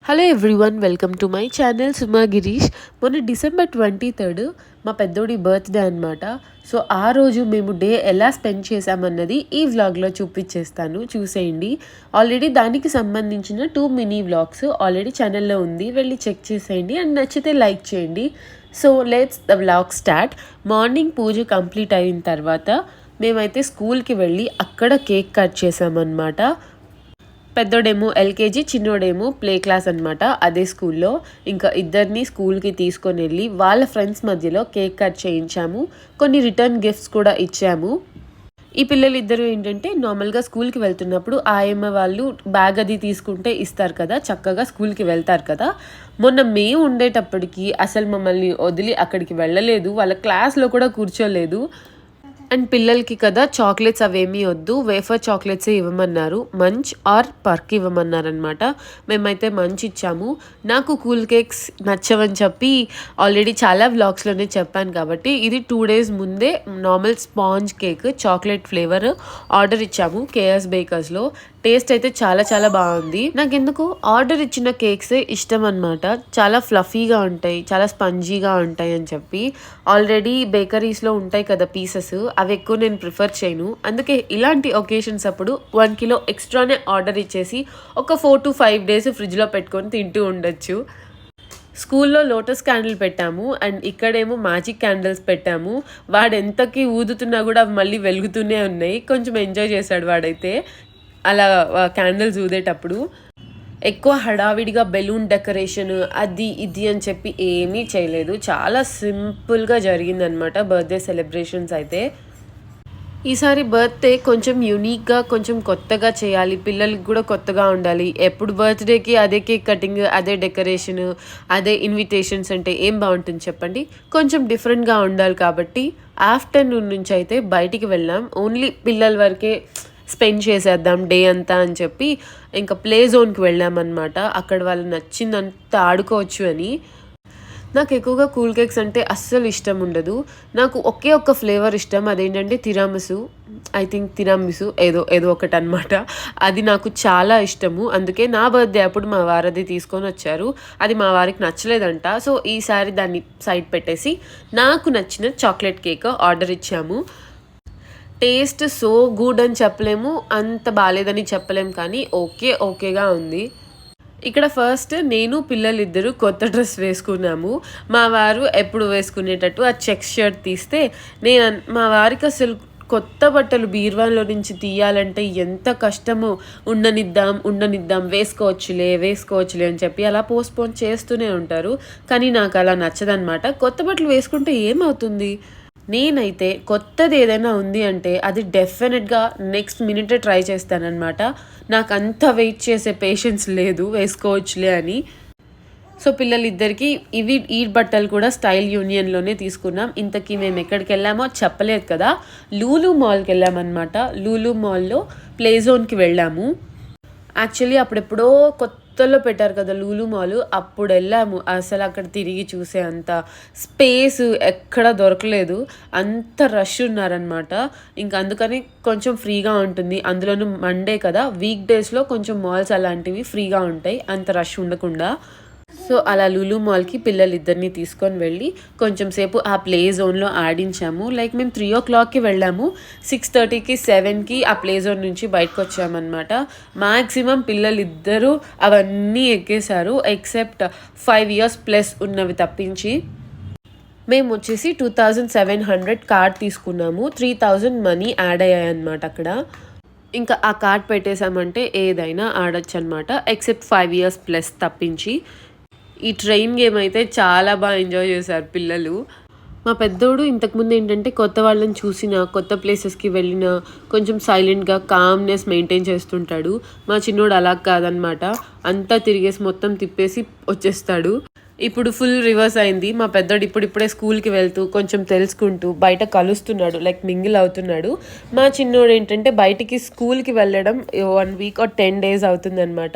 Hello everyone, welcome to my channel Suma Girish. మొన్న December 23 మా పెద్దోడి birthday అనమాట. సో ఆ రోజు మేము డే ఎలా స్పెండ్ చేసామన్నది ఈ వ్లాగ్లో చూపించేస్తాను, చూసేయండి. ఆల్రెడీ దానికి సంబంధించిన 2 మినీ వ్లాగ్స్ ఆల్రెడీ ఛానల్లో ఉంది, వెళ్ళి చెక్ చేసేయండి అండ్ నచ్చితే లైక్ చేయండి. So let's the vlog start. Morning puja complete అయిన తర్వాత మేమైతే స్కూల్కి వెళ్ళి అక్కడ కేక్ కట్ చేసామన్నమాట. పెద్దోడేమో ఎల్కేజీ, చిన్నోడేమో ప్లే క్లాస్ అనమాట. అదే స్కూల్లో ఇంకా ఇద్దరిని స్కూల్కి తీసుకొని వెళ్ళి వాళ్ళ ఫ్రెండ్స్ మధ్యలో కేక్ కట్ చేయించాము. కొన్ని రిటర్న్ గిఫ్ట్స్ కూడా ఇచ్చాము. ఈ పిల్లలు ఇద్దరు ఏంటంటే నార్మల్గా స్కూల్కి వెళ్తున్నప్పుడు ఆయమ్మ వాళ్ళు బ్యాగ్ అది తీసుకుంటే ఇస్తారు కదా, చక్కగా స్కూల్కి వెళ్తారు కదా. మొన్న మేము ఉండేటప్పటికి అసలు మమ్మల్ని వదిలి అక్కడికి వెళ్ళలేదు, వాళ్ళ క్లాస్లో కూడా కూర్చోలేదు. అండ్ పిల్లలకి కదా చాక్లెట్స్ అవేమీ వద్దు, వేఫర్ చాక్లెట్సే ఇవ్వమన్నారు. మంచ్ ఆర్ పర్క్ ఇవ్వమన్నారు అనమాట. మేమైతే మంచ్ ఇచ్చాము. నాకు కూల్ కేక్స్ నచ్చవని చెప్పి ఆల్రెడీ చాలా వ్లాగ్స్లోనే చెప్పాను కాబట్టి ఇది 2 days ముందే normal sponge cake chocolate flavour order ఇచ్చాము కేఎస్ బేకర్స్లో. టేస్ట్ అయితే చాలా చాలా బాగుంది. నాకు ఎందుకు ఆర్డర్ ఇచ్చిన కేక్సే ఇష్టం అనమాట. చాలా ఫ్లఫీగా ఉంటాయి, చాలా స్పంజీగా ఉంటాయి అని చెప్పి. ఆల్రెడీ బేకరీస్లో ఉంటాయి కదా పీసెస్, అవి ఎక్కువ నేను ప్రిఫర్ చేయను. అందుకే ఇలాంటి ఒకేషన్స్ అప్పుడు 1 kilo ఎక్స్ట్రానే ఆర్డర్ ఇచ్చేసి ఒక 4 to 5 days ఫ్రిడ్జ్లో పెట్టుకొని తింటూ ఉండొచ్చు. స్కూల్లో లోటస్ క్యాండిల్ పెట్టాము అండ్ ఇక్కడేమో మ్యాజిక్ క్యాండిల్స్ పెట్టాము. వాడు ఎంతకి ఊదుతున్నా కూడా అవి మళ్ళీ వెలుగుతూనే ఉన్నాయి. కొంచెం ఎంజాయ్ చేశాడు వాడైతే అలా క్యాండిల్స్ ఊదేటప్పుడు. ఎక్కువ హడావిడిగా బెలూన్ డెకరేషన్ అది ఇది అని చెప్పి ఏమీ చేయలేదు. చాలా సింపుల్గా జరిగిందనమాట బర్త్డే సెలబ్రేషన్స్ అయితే. ఈసారి బర్త్డే కొంచెం యూనిక్గా, కొంచెం కొత్తగా చేయాలి, పిల్లలకి కూడా కొత్తగా ఉండాలి. ఎప్పుడు బర్త్డేకి అదే కేక్ కటింగ్, అదే డెకరేషన్, అదే ఇన్విటేషన్స్ అంటే ఏం బాగుంటుంది చెప్పండి. కొంచెం డిఫరెంట్గా ఉండాలి కాబట్టి ఆఫ్టర్నూన్ నుంచి అయితే బయటికి వెళ్ళాం. ఓన్లీ పిల్లల వరకే స్పెండ్ చేసేద్దాం డే అంతా అని చెప్పి ఇంకా ప్లే జోన్కి వెళ్ళామన్నమాట. అక్కడ వాళ్ళు నచ్చిందంతా ఆడుకోవచ్చు అని. నాకు ఎక్కువగా కూల్ కేక్స్ అంటే అస్సలు ఇష్టం ఉండదు. నాకు ఒకే ఒక్క ఫ్లేవర్ ఇష్టం, అదేంటంటే తిరామిసు ఏదో ఒకటి అనమాట. అది నాకు చాలా ఇష్టము. అందుకే నా బర్త్డే అప్పుడు మా వారది తీసుకొని వచ్చారు. అది మా వారికి నచ్చలేదంట. సో ఈసారి దాన్ని సైడ్ పెట్టేసి నాకు నచ్చిన చాక్లెట్ కేక్ ఆర్డర్ ఇచ్చాము. టేస్ట్ సో గుడ్ అని చెప్పలేము, అంత బాగాలేదని చెప్పలేము, కానీ ఓకేగా ఉంది. ఇక్కడ ఫస్ట్ నేను పిల్లలిద్దరూ కొత్త డ్రెస్ వేసుకున్నాము. మా వారు ఎప్పుడు వేసుకునేటట్టు ఆ చెక్ షర్ట్ తీస్తే మా వారికి అసలు కొత్త బట్టలు బీరువాలో నుంచి తీయాలంటే ఎంత కష్టమో. ఉండనిద్దాం వేసుకోవచ్చులే అని చెప్పి అలా పోస్ట్పోన్ చేస్తూనే ఉంటారు. కానీ నాకు అలా నచ్చదనమాట. కొత్త బట్టలు వేసుకుంటే ఏమవుతుంది? నేనైతే కొత్తది ఏదైనా ఉంది అంటే అది డెఫినెట్గా నెక్స్ట్ మినిటే ట్రై చేస్తానన్నమాట. నాకు అంత వెయిట్ చేసే పేషెన్స్ లేదు, వేసుకోవచ్చులే అని. సో పిల్లలిద్దరికి ఈ బట్టలు కూడా స్టైల్ యూనియన్లోనే తీసుకున్నాం. ఇంతకీ మేము ఎక్కడికి వెళ్ళామో చెప్పలేదు కదా, లూలు మాల్కి వెళ్ళామన్నమాట. లూలు మాల్లో ప్లే జోన్కి వెళ్ళాము. యాక్చువల్లీ అప్పుడెప్పుడో కొత్తలో పెట్టారు కదా లూలు మాల్, అప్పుడు వెళ్ళాము. అసలు అక్కడ తిరిగి చూసే అంత స్పేస్ ఎక్కడ దొరకలేదు, అంత రష్ ఉన్నారనమాట. ఇంకా అందుకని కొంచెం ఫ్రీగా ఉంటుంది. అందులోనూ మండే కదా, వీక్ డేస్లో కొంచెం మాల్స్ అలాంటివి ఫ్రీగా ఉంటాయి, అంత రష్ ఉండకుండా. సో అలా లులు మాల్కి పిల్లలిద్దరిని తీసుకొని వెళ్ళి కొంచెం సేపు ఆ ప్లే జోన్లో ఆడించాము. లైక్ మేము 3 o'clockకి వెళ్ళాము, 6:30కి 7కి ఆ ప్లే జోన్ నుంచి బయటకు వచ్చామన్నమాట. మ్యాక్సిమం పిల్లలిద్దరూ అవన్నీ ఎక్కేశారు, ఎక్సెప్ట్ 5 years ప్లస్ ఉన్నవి తప్పించి. మేము వచ్చేసి 2700 కార్డ్ తీసుకున్నాము, 3000 మనీ యాడ్ అయ్యాయన్నమాట అక్కడ. ఇంకా ఆ కార్డ్ పెట్టేశామంటే ఏదైనా ఆడొచ్చు అనమాట, ఎక్సెప్ట్ 5 years ప్లస్ తప్పించి. ఈ ట్రైన్ గేమ్ అయితే చాలా బాగా ఎంజాయ్ చేశారు పిల్లలు. మా పెద్దోడు ఇంతకుముందు ఏంటంటే కొత్త వాళ్ళని చూసిన, కొత్త ప్లేసెస్కి వెళ్ళిన కొంచెం సైలెంట్గా కామ్నెస్ మెయింటైన్ చేస్తుంటాడు. మా చిన్నోడు అలా కాదనమాట, అంతా తిరిగేసి మొత్తం తిప్పేసి వచ్చేస్తాడు. ఇప్పుడు ఫుల్ రివర్స్ అయింది. మా పెద్దోడు ఇప్పుడిప్పుడే స్కూల్కి వెళ్తూ కొంచెం తెలుసుకుంటూ బయట కలుస్తున్నాడు, లైక్ మింగిల్ అవుతున్నాడు. మా చిన్నోడు ఏంటంటే బయటికి స్కూల్కి వెళ్ళడం 1 week or 10 days అవుతుందన్నమాట.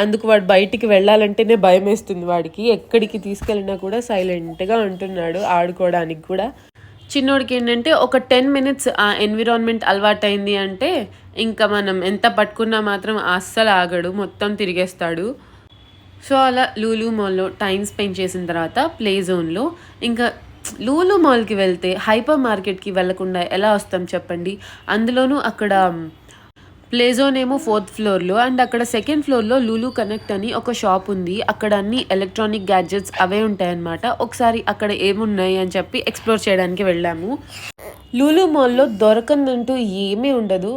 అందుకు వాడు బయటికి వెళ్ళాలంటేనే భయం వేస్తుంది వాడికి. ఎక్కడికి తీసుకెళ్ళినా కూడా సైలెంట్గా ఉంటున్నాడు, ఆడుకోవడానికి కూడా. చిన్నోడికి ఏంటంటే ఒక 10 minutes ఆ ఎన్విరాన్మెంట్ అలవాటైంది అంటే ఇంకా మనం ఎంత పట్టుకున్నా మాత్రం అస్సలు ఆగడు, మొత్తం తిరిగేస్తాడు. సో అలా లూలు మాల్‌లో టైమ్ స్పెండ్ చేసిన తర్వాత ప్లే జోన్‌లో ఇంకా లూలు మాల్‌కి వెళ్తే హైపర్ మార్కెట్‌కి వెళ్ళకుండా ఎలా వస్తాం చెప్పండి? అందులోనూ అక్కడ ప్లే జోన్ ఏమో 4థ్ ఫ్లోర్‌లో అండ్ అక్కడ సెకండ్ ఫ్లోర్‌లో లూలు కనెక్ట్ అని ఒక షాప్ ఉంది. అక్కడ అన్ని ఎలక్ట్రానిక్ గ్యాడ్జెట్స్ అవే ఉంటాయన్నమాట. ఒకసారి అక్కడ ఏమున్నాయి అని చెప్పి ఎక్స్‌ప్లోర్ చేయడానికి వెళ్ళాము. లూలు మాల్‌లో దొరకనంటూ ఏమీ ఉండదు.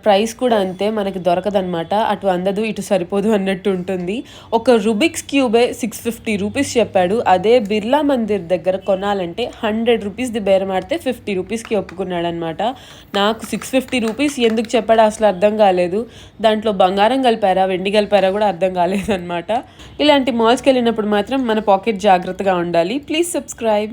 ప్రైస్ కూడా అంతే మనకి దొరకదనమాట. అటు అందదు, ఇటు సరిపోదు అన్నట్టు ఉంటుంది. ఒక రూబిక్స్ క్యూబే ₹650 చెప్పాడు. అదే బిర్లా మందిర్ దగ్గర కొనాలంటే ₹100ది బేరమాడితే ₹50కి ఒప్పుకున్నాడనమాట. నాకు ₹650 ఎందుకు చెప్పాడో అసలు అర్థం కాలేదు. దాంట్లో బంగారం కలిపారా, వెండి కలిపారా కూడా అర్థం కాలేదనమాట. ఇలాంటి మాల్స్‌కెళ్ళినప్పుడు మాత్రం మన పాకెట్ జాగ్రత్తగా ఉండాలి. Please subscribe.